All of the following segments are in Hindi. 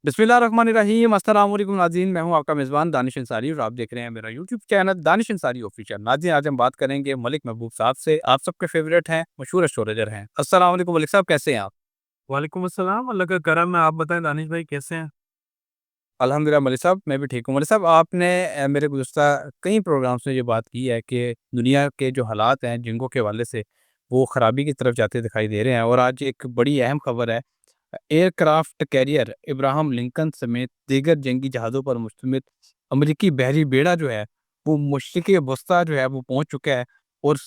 बिस्मिल्लाहिर्रहमानिर्रहीम अस्सलाम वालेकुम नाज़रीन, मैं हूँ आपका मेज़बान दानिश अंसारी और आप देख रहे हैं मेरा YouTube channel Danish Ansari official. नाज़रीन, आज हम बात करेंगे मलिक महबूब साहब से। आप सबके फेवरेट हैं, मशहूर एस्ट्रोलॉजर हैं। अस्सलाम वालेकुम मलिक साहब, कैसे हैं आप? वालेकुम अस्सलाम, अल्लाह का करम है। आप बताएँ दानिश भाई कैसे हैं? अल्हम्दुलिल्लाह मलिक साहब, मैं भी ठीक हूँ। मलिक साहब, आपने मेरे गुज़िश्ता कई प्रोग्राम्स में ये बात की है कि दुनिया के जो हालात हैं जंगों के हवाले से, वो ख़राबी की तरफ जाते दिखाई दे रहे हैं और आज एक बड़ी अहम खबर है। एयरक्राफ्ट कैरियर इब्राहम लिंकन समेत दीगर जंगी जहाज़ों पर मुश्तमिल अमरीकी बहरी बेड़ा जो है, वो मशरिक़ वस्ता जो है वो पहुँच चुका है और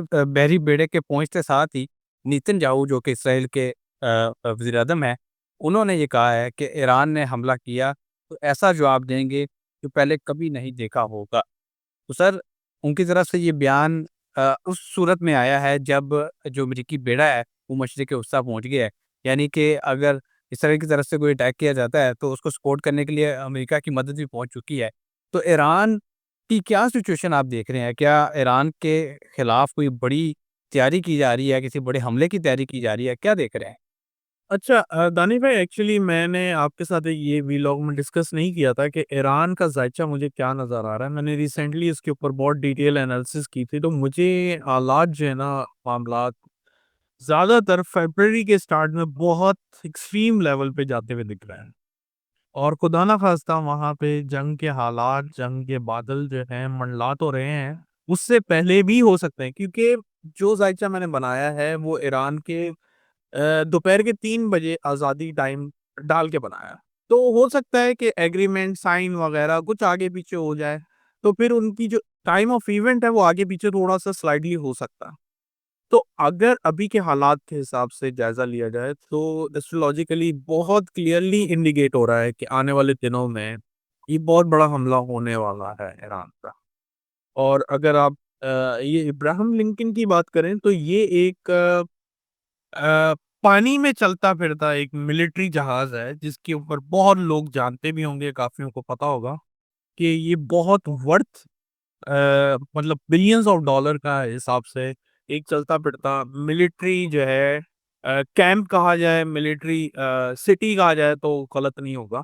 बहरी बेड़े के पहुँचते साथ ही नेतन्याहू जो कि इसराइल के वज़ीर-ए-आज़म हैं, उन्होंने ये कहा है कि ईरान ने हमला किया तो ऐसा जवाब देंगे जो पहले कभी नहीं देखा होगा। तो सर, उनकी तरफ से ये बयान उस सूरत में आया है जब जो अमरीकी बेड़ा है वो मशरिक़ वस्ता पहुँच गया है। यानी कि अगर इसराइल की तरफ से कोई अटैक किया जाता है तो उसको सपोर्ट करने के लिए अमेरिका की मदद भी पहुँच चुकी है। तो ईरान की क्या सिचुएशन आप देख रहे हैं? क्या ईरान के खिलाफ कोई बड़ी तैयारी की जा रही है, किसी बड़े हमले की तैयारी की जा रही है? क्या देख रहे हैं? अच्छा दानिश भाई एक्चुअली मैंने आपके साथ ये व्लॉग में डिस्कस नहीं किया था कि ईरान का ज़ायचा मुझे क्या नज़र आ रहा है। मैंने रिसेंटली इसके ऊपर बहुत डिटेल एनालिसिस की थी, तो मुझे हालात जो है ना, मामलात ज़्यादातर फ़रवरी के स्टार्ट में बहुत एक्सट्रीम लेवल पे जाते हुए दिख रहे हैं। और खुदा ना ख़ास्ता वहाँ पे जंग के हालात, जंग के बादल जो हैं मंडला तो रहे हैं, उससे पहले भी हो सकते हैं, क्योंकि जो ज़ायचा मैंने बनाया है वो ईरान के दोपहर के 3 बजे आज़ादी टाइम डाल के बनाया। तो हो सकता है कि एग्रीमेंट साइन वगैरह कुछ आगे-पीछे हो जाए, तो फिर उनकी जो टाइम ऑफ इवेंट है वो आगे-पीछे थोड़ा-सा स्लाइटली हो सकता है। तो अगर अभी के हालात के हिसाब से जायज़ा लिया जाए तो एस्ट्रोलॉजिकली बहुत क्लियरली इंडिकेट हो रहा है कि आने वाले दिनों में ये बहुत बड़ा हमला होने वाला है ईरान का। और अगर आप ये इब्राहिम लिंकन की बात करें तो ये एक पानी में चलता-फिरता एक मिलिट्री जहाज़ है, जिसके ऊपर बहुत लोग जानते भी होंगे, काफ़ियों को पता होगा कि ये बहुत वर्थ मतलब बिलियंस ऑफ डॉलर का हिसाब से एक चलता-फिरता मिलिट्री जो है, कैंप कहा जाए, मिलिट्री सिटी कहा जाए तो गलत नहीं होगा।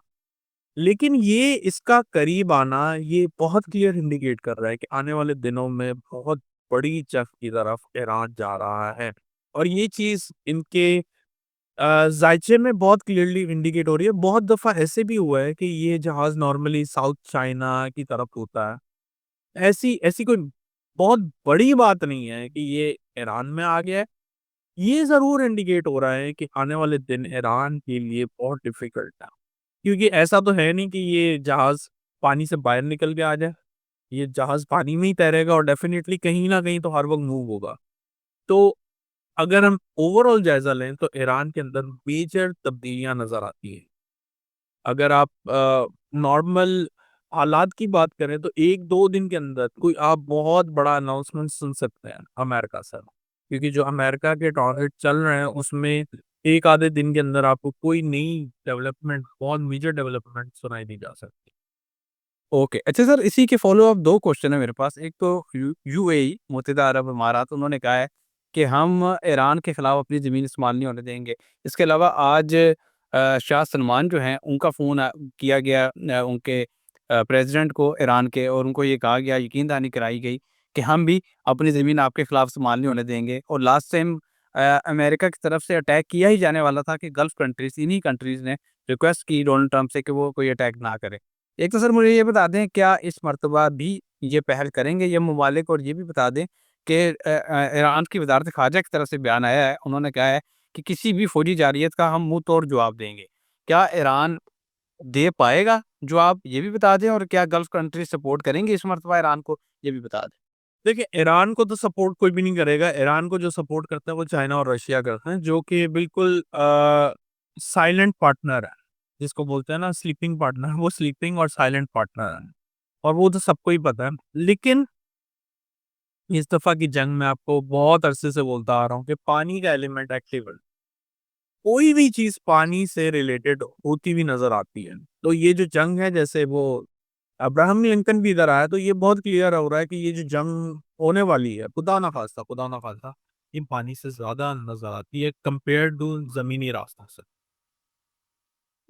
लेकिन ये इसका करीब आना, ये बहुत क्लियर इंडिकेट कर रहा है कि आने वाले दिनों में बहुत बड़ी जंग की तरफ ईरान जा रहा है। और ये चीज़ इनके ज़ायचे में बहुत क्लियरली इंडिकेट हो रही है। बहुत दफ़ा ऐसे भी हुआ है कि ये जहाज़ नॉर्मली साउथ चाइना की तरफ होता है। ऐसी ऐसी कोई बहुत बड़ी बात नहीं है कि ये ईरान में आ गया है। ये ज़रूर इंडिकेट हो रहा है कि आने वाले दिन ईरान के लिए बहुत डिफ़िकल्ट है। क्योंकि ऐसा तो है नहीं कि ये जहाज़ पानी से बाहर निकल के आ जाए। ये जहाज़ पानी में ही तैरेगा और डेफ़िनेटली कहीं न कहीं तो हर वक़्त मूव होगा। तो अगर हम ओवरऑल जायज़ा लें तो ईरान के अंदर मेजर तब्दीलियाँ नज़र आती हैं। अगर आप नॉर्मल हालात की बात करें तो 1-2 दिन के अंदर कोई आप बहुत बड़ा अनाउंसमेंट सुन सकते हैं अमेरिका से। क्योंकि जो अमेरिका के टारगेट चल रहे हैं उसमें 1 आधे दिन के अंदर आपको कोई नई डेवलपमेंट, बहुत मेजर डेवलपमेंट सुनाई दी जा सकती है। ओके। अच्छा सर, इसी के फ़ॉलो अप 2 क्वेश्चन है मेरे पास। एक तो यूएई मुत्तहिदा अरब अमारात, उन्होंने कहा है कि हम ईरान के खिलाफ अपनी ज़मीन इस्तेमाल नहीं होने देंगे। इसके अलावा आज शाह सलमान जो हैं उनका फ़ोन किया गया उनके प्रेज़िडेंट को ईरान के, और उनको ये कहा गया, यकीन दहानी कराई गई कि हम भी अपनी ज़मीन आपके खिलाफ इस्तेमाल नहीं होने देंगे। और लास्ट टाइम अमेरिका की तरफ से अटैक किया ही जाने वाला था कि गल्फ़ कंट्रीज़, इन्हीं कंट्रीज़ ने रिक्वेस्ट की डोनाल्ड ट्रंप से कि वो कोई अटैक ना करें। एक तो सर मुझे ये बता दें, क्या इस मर्तबा भी ये पहल करेंगे ये ममालिक? और ये भी बता दें कि ईरान की वज़ारत ख़ारिजा की तरफ से बयान आया है, उन्होंने कहा है कि किसी भी फ़ौजी जारियत का हम मुँह तोड़ जवाब देंगे। क्या ईरान दे पाएगा जवाब? ये भी बता दें। और क्या गल्फ़ कंट्रीज़ सपोर्ट करेंगे इस मर्तबा ईरान को? ये भी बता दें। देखिए, ईरान को तो सपोर्ट कोई भी नहीं करेगा। ईरान को जो सपोर्ट करता है वो चाइना और रशिया करते हैं, जो कि बिल्कुल साइलेंट पार्टनर है। जिसको बोलते हैं ना स्लीपिंग पार्टनर, वो स्लीपिंग और साइलेंट पार्टनर है। और वो तो सबको ही पता है। लेकिन इस दफ़ा की जंग मैं आपको बहुत अरसे से बोलता आ रहा हूँ कि पानी का एलिमेंट एक्टिव है। कोई भी चीज़ पानी से रिलेटेड होती हुई नज़र आती है। तो ये जो जंग है, जैसे वो अब्राहम लिंकन भी इधर आया, तो ये बहुत क्लियर हो रहा है कि ये जो जंग होने वाली है, खुदा ना खास्ता, ये पानी से ज़्यादा नज़र आती है कंपेयर्ड टू ज़मीनी रास्ता से।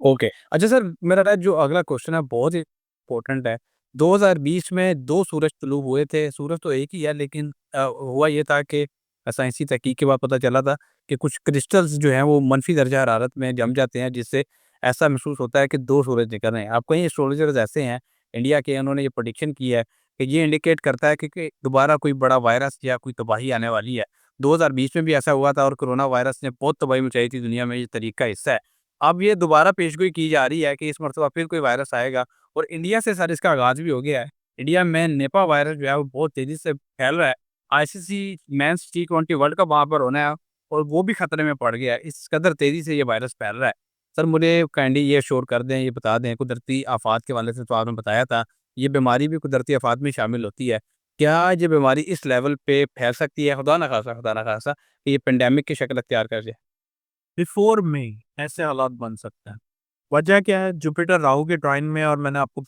ओके। अच्छा सर, मेरा ना जो अगला क्वेश्चन है बहुत ही इम्पोर्टेंट है। 2020 में 2 सूरज तुलू हुए थे, सूरज तो एक ही है लेकिन हुआ ये था कि साइंसी तहकीक के बाद पता चला था कि कुछ क्रिस्टल्स जो हैं वो मंफी दर्जा हरारत में जम जाते हैं, जिससे ऐसा महसूस होता है कि 2 सूरज निकल रहे हैं। अब कई एस्ट्रोलॉजर्स ऐसे हैं इंडिया के, उन्होंने ये प्रेडिक्शन की है कि ये इंडिकेट करता है कि दोबारा कोई बड़ा वायरस या कोई तबाही आने वाली है। 2020 में भी ऐसा हुआ था और कोरोना वायरस ने बहुत तबाही मचाई थी दुनिया में, ये तारीख का हिस्सा है। अब ये दोबारा पेशगोई की जा रही है कि इस मर्तबा फिर कोई वायरस आएगा और इंडिया से सर इसका आगाज़ भी हो गया है। इंडिया में निपा वायरस जो है वो बहुत तेज़ी से फैल रहा है। आईसीसी मेंस टी20 वर्ल्ड कप वहाँ पर होना है और वो भी खतरे में पड़ गया है। इस कदर तेज़ी से ये वायरस फैल रहा है। सर मुझे काइंडली ये एश्योर कर दें, ये बता दें, कुदरती आफ़ात के हवाले से तो आपने बताया था, ये बीमारी भी कुदरती आफ़ात में शामिल होती है। क्या ये बीमारी इस लेवल पे फैल सकती है, खुदा ना ख़ास्ता कि ये पैंडेमिक की शक्ल अख्तियार कर जाए? बिफोर मई ऐसे हालात बन सकते हैं। वजह क्या है? जुपिटर राहु के ट्राइन में, और मैंने आपको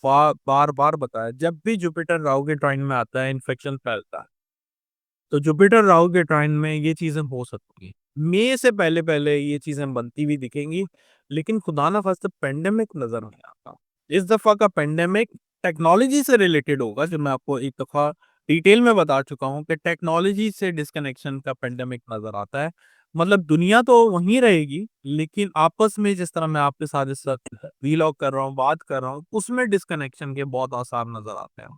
बार बार बताया, जब भी जुपिटर राहु के ट्राइन में आता है इन्फेक्शन फैलता है। तो जुपिटर राहु के ट्राइन में ये चीजें हो सकती हैं। मई से पहले पहले ये चीजें बनती हुई दिखेंगी, लेकिन खुदा ना खास्ता पेंडेमिक नजर नहीं आता। इस दफा का पेंडेमिक टेक्नोलॉजी से रिलेटेड होगा, जो मैं आपको एक दफा डिटेल में बता चुका हूँ कि टेक्नोलॉजी से डिस्कनेक्शन का पेंडेमिक नजर आता है। मतलब दुनिया तो वहीं रहेगी, लेकिन आपस में जिस तरह मैं आपके साथ इस वक्त वीलॉग कर रहा हूँ, बात कर रहा हूँ, उसमें डिस्कनेक्शन के बहुत आसार नजर आते हैं।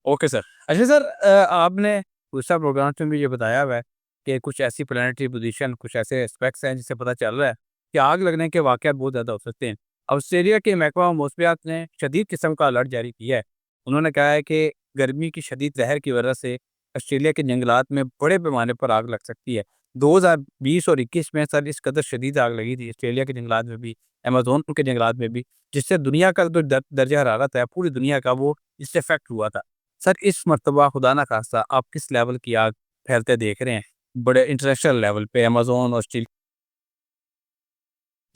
Okay sir. अच्छा सर, आपने दूसरा प्रोग्राम में भी ये बताया हुआ है कि कुछ ऐसी प्लैनेटरी पोज़ीशन, कुछ ऐसे एस्पेक्ट्स हैं जिससे पता चल रहा है कि आग लगने के वाक़यात बहुत ज़्यादा हो सकते हैं। ऑस्ट्रेलिया के महकमा मौसमियात ने शदीद किस्म का अलर्ट जारी किया है। उन्होंने कहा है कि गर्मी की शदीद लहर की वजह से ऑस्ट्रेलिया के जंगलात में बड़े पैमाने पर आग लग सकती है। 2020 और 21 में सर इस कदर शदीद आग लगी थी ऑस्ट्रेलिया के जंगलात में भी, अमेज़न के जंगलात में भी, जिससे दुनिया का जो दर्जा हरारत है, पूरी दुनिया का, वो इससे इफ़ेक्ट हुआ था। सर इस मर्तबा खुदा ना खास्ता आप किस लेवल की आग फैलते देख रहे हैं? बड़े इंटरनेशनल लेवल पे अमेज़न और स्टील।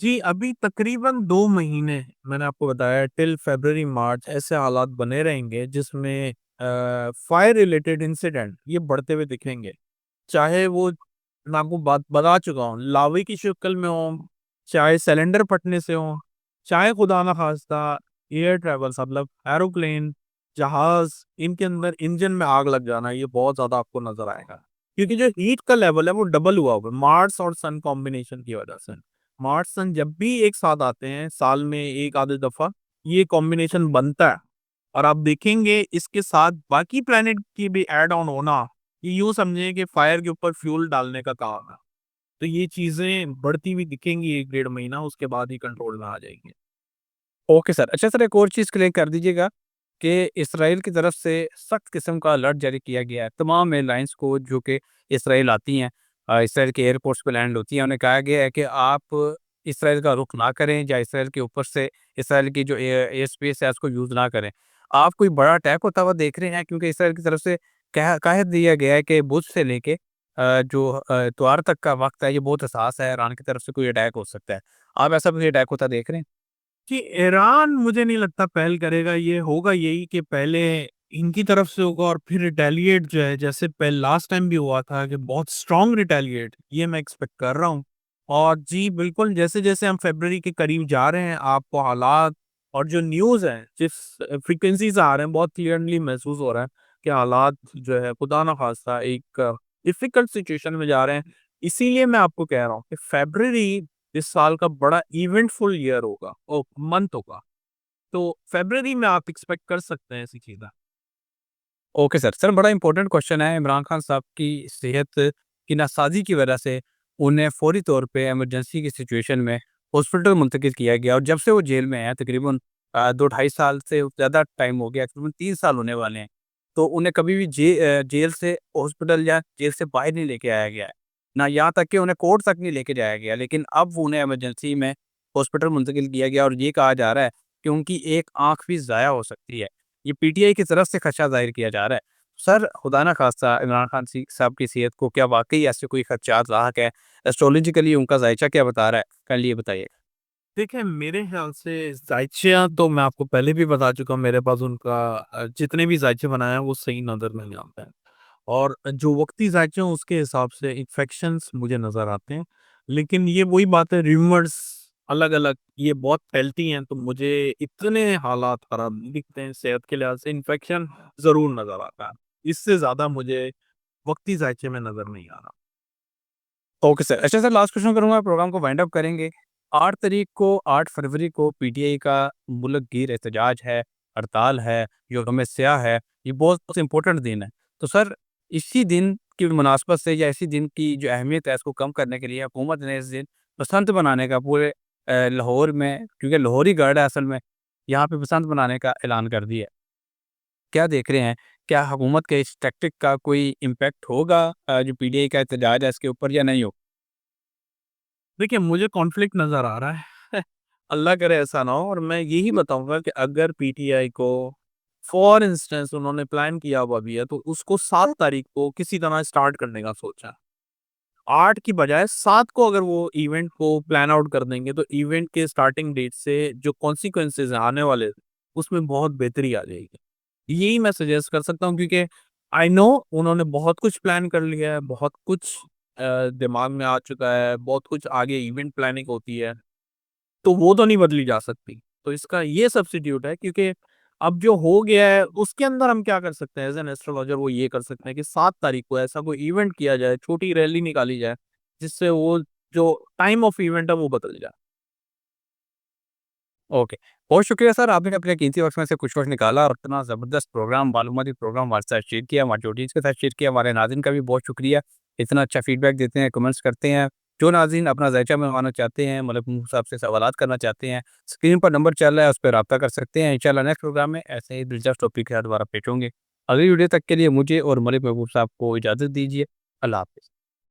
जी, अभी तकरीबन 2 महीने मैंने आपको बताया टिल फ़रवरी मार्च ऐसे हालात बने रहेंगे, जिसमें फायर रिलेटेड इंसिडेंट ये बढ़ते हुए दिखेंगे। चाहे वो, मैं आपको बात बता चुका हूँ, लावे की शक्ल में हो, चाहे सिलेंडर फटने से हो, चाहे खुदा ना ख़ास्ता एयर ट्रैवल्स मतलब एरोप्लेन, जहाज़, इनके अंदर इंजन में आग लग जाना, ये बहुत ज़्यादा आपको नज़र आएगा। क्योंकि जो हीट का लेवल है वो डबल हुआ हुआ है मार्स और सन कॉम्बिनेशन की वजह से। मार्च सन जब भी एक साथ आते हैं साल में एक आधे दफा, ये कॉम्बिनेशन बनता है। और आप देखेंगे इसके साथ बाकी प्लेनेट की भी ऐड ऑन होना, ये यूं समझिए कि फायर के ऊपर फ्यूल डालने का काम है। तो ये चीजें बढ़ती हुई दिखेंगी एक डेढ़ महीना, उसके बाद ही कंट्रोल में आ जाएंगे। Okay sir. अच्छा सर, एक और चीज़ क्लियर कर दीजिएगा कि इसराइल की तरफ से सख्त किस्म का अलर्ट जारी किया गया है तमाम एयरलाइंस को जो कि इसराइल आती हैं, इसराइल के एयरपोर्ट्स पे लैंड होती हैं। उन्हें कहा गया है कि आप इसराइल का रुख ना करें या इसराइल के ऊपर से इसराइल की जो एयर स्पेस है उसको यूज़ ना करें। आप कोई बड़ा अटैक होता हुआ देख रहे हैं? क्योंकि इसराइल की तरफ से कह दिया गया है कि बुध से लेके त्वार तक का वक्त है, ये बहुत हसास है, ईरान की तरफ से कोई अटैक हो सकता है। आप ऐसा कोई अटैक होता देख रहे हैं? कि ईरान मुझे नहीं लगता पहल करेगा, ये होगा यही कि पहले इनकी तरफ से होगा और फिर रिटेलिएट जो है, जैसे पहले लास्ट टाइम भी हुआ था कि बहुत स्ट्रॉन्ग रिटेलिएट, ये मैं एक्सपेक्ट कर रहा हूँ। और जी बिल्कुल, जैसे जैसे हम फरवरी के करीब जा रहे हैं, आपको हालात और जो न्यूज़ है जिस फ्रीक्वेंसी से आ रहे हैं, बहुत क्लियरली महसूस हो रहा है कि हालात जो है खुदा ना खास्ता एक डिफिकल्ट सिचुएशन में जा रहे हैं। इसीलिए मैं आपको कह रहा हूँ कि फरवरी इस साल का बड़ा इवेंटफुल ईयर होगा, ओ मंथ होगा। तो फ़रवरी में आप एक्सपेक्ट कर सकते हैं ऐसी चीज़ें। Okay sir. सर बड़ा इंपॉर्टेंट क्वेश्चन है, इमरान खान साहब की सेहत की नासाज़ी की वजह से उन्हें फ़ौरी तौर पे इमरजेंसी की सिचुएशन में हॉस्पिटल मुंतकिल किया गया और जब से वो जेल में हैं तकरीबन 2 ढाई साल से ज़्यादा टाइम हो गया, तकरीबन 3 साल होने वाले हैं। तो उन्हें कभी भी जेल से हॉस्पिटल या जेल से बाहर नहीं लेके आया गया है। ना यहाँ तक कि उन्हें कोर्ट तक नहीं लेके जाया गया, लेकिन अब उन्हें इमरजेंसी में हॉस्पिटल मुंतकिल किया गया और ये कहा जा रहा है कि उनकी एक आँख भी ज़ाया हो सकती है। ये पीटीआई की तरफ से खदशा ज़ाहिर किया जा रहा है। सर खुदा ना ख़ास्ता इमरान खान साहब की सेहत को क्या वाक़ई ऐसे कोई खदशात लाहक है? एस्ट्रोलॉजिकली उनका ज़ायचा क्या बता रहा है? काइंडली ये बताइए। देखिए, मेरे ख़्याल से ज़ायचिया तो मैं आपको पहले भी बता चुका हूँ, मेरे पास उनका जितने भी ज़ायचे बनाए हैं वो सही नज़र नहीं आते हैं। और जो वक़्ती ज़ायचे हैं उसके हिसाब से इन्फेक्शंस मुझे नज़र आते हैं। लेकिन ये वही बात है, रूमर्स अलग-अलग ये बहुत फैलती हैं, तो मुझे इतने हालात खराब नहीं दिखते हैं सेहत के लिहाज से, इन्फेक्शन ज़रूर नज़र आता है। इससे ज़्यादा मुझे वक़्ती ज़ायचे में नज़र नहीं आ रहा। Okay sir. अच्छा सर, लास्ट क्वेश्चन करूँगा, प्रोग्राम को वाइंड अप करेंगे। 8 फरवरी को पीटीआई का मुल्क गिर एहतजाज है, हड़ताल है, यौम स्याह है, ये बहुत इम्पोर्टेंट दिन है। तो सर, इसी दिन की मुनासबत से या इसी दिन की जो अहमियत है इसको कम करने के लिए हुकूमत ने इस दिन बसंत मनाने का पूरे लाहौर में, क्योंकि लाहौर ही गढ़ है असल में, यहाँ पे बसंत मनाने का ऐलान कर दिया है। क्या देख रहे हैं? क्या हुकूमत के इस टैक्टिक का कोई इम्पैक्ट होगा जो पीटीआई का एहतजाज है इसके ऊपर, या नहीं हो? देखिए, मुझे कॉन्फ्लिक्ट नज़र आ रहा है। अल्लाह करे ऐसा ना हो, और मैं यही बताऊँगा कि अगर पीटीआई को फॉर इंस्टेंस उन्होंने प्लान किया हुआ भी है, तो उसको 7 तारीख को किसी तरह स्टार्ट करने का सोचा है। 8 की बजाय 7 को अगर वो इवेंट को प्लान आउट कर देंगे, तो इवेंट के स्टार्टिंग डेट से जो कॉन्सिक्वेंसेज़ हैं आने वाले, उसमें बहुत बेहतरी आ जाएगी। यही मैं सजेस्ट कर सकता हूँ, क्योंकि आई नो उन्होंने बहुत कुछ प्लान कर लिया है, बहुत कुछ दिमाग में आ चुका है, बहुत कुछ आगे इवेंट प्लानिंग होती है, तो वो तो नहीं बदली जा सकती। तो इसका ये सब्स्टिट्यूट है, क्योंकि अब जो हो गया है उसके अंदर हम क्या कर सकते हैं एज़ एन एस्ट्रोलॉजर, वो ये कर सकते हैं कि 7 तारीख को ऐसा कोई इवेंट किया जाए, छोटी रैली निकाली जाए, जिससे वो जो टाइम ऑफ इवेंट है वो बदल जाए। ओके। बहुत शुक्रिया सर, आपने अपने कीमती वक़्त में से कुछ वक़्त निकाला और इतना ज़बरदस्त प्रोग्राम, मालूमाती प्रोग्राम हमारे साथ शेयर किया, हमारे ऑडियंस के साथ शेयर किया। हमारे नाज़रीन का भी बहुत शुक्रिया, इतना अच्छा फीडबैक देते हैं, कमेंट्स करते हैं। जो नाज़रीन अपना ज़ायचा मनवाना चाहते हैं, मतलब मुँह साहब से सवालात करना चाहते हैं, स्क्रीन पर नंबर चल रहा है, उस पे राब्ता कर सकते हैं। इंशाअल्लाह नेक्स्ट प्रोग्राम में ऐसे ही दिलचस्प टॉपिक के साथ दोबारा पेश होंगे। अगली वीडियो तक के लिए मुझे और मलिक महबूब साहब को इजाज़त दीजिए। अल्लाह हाफ़िज़।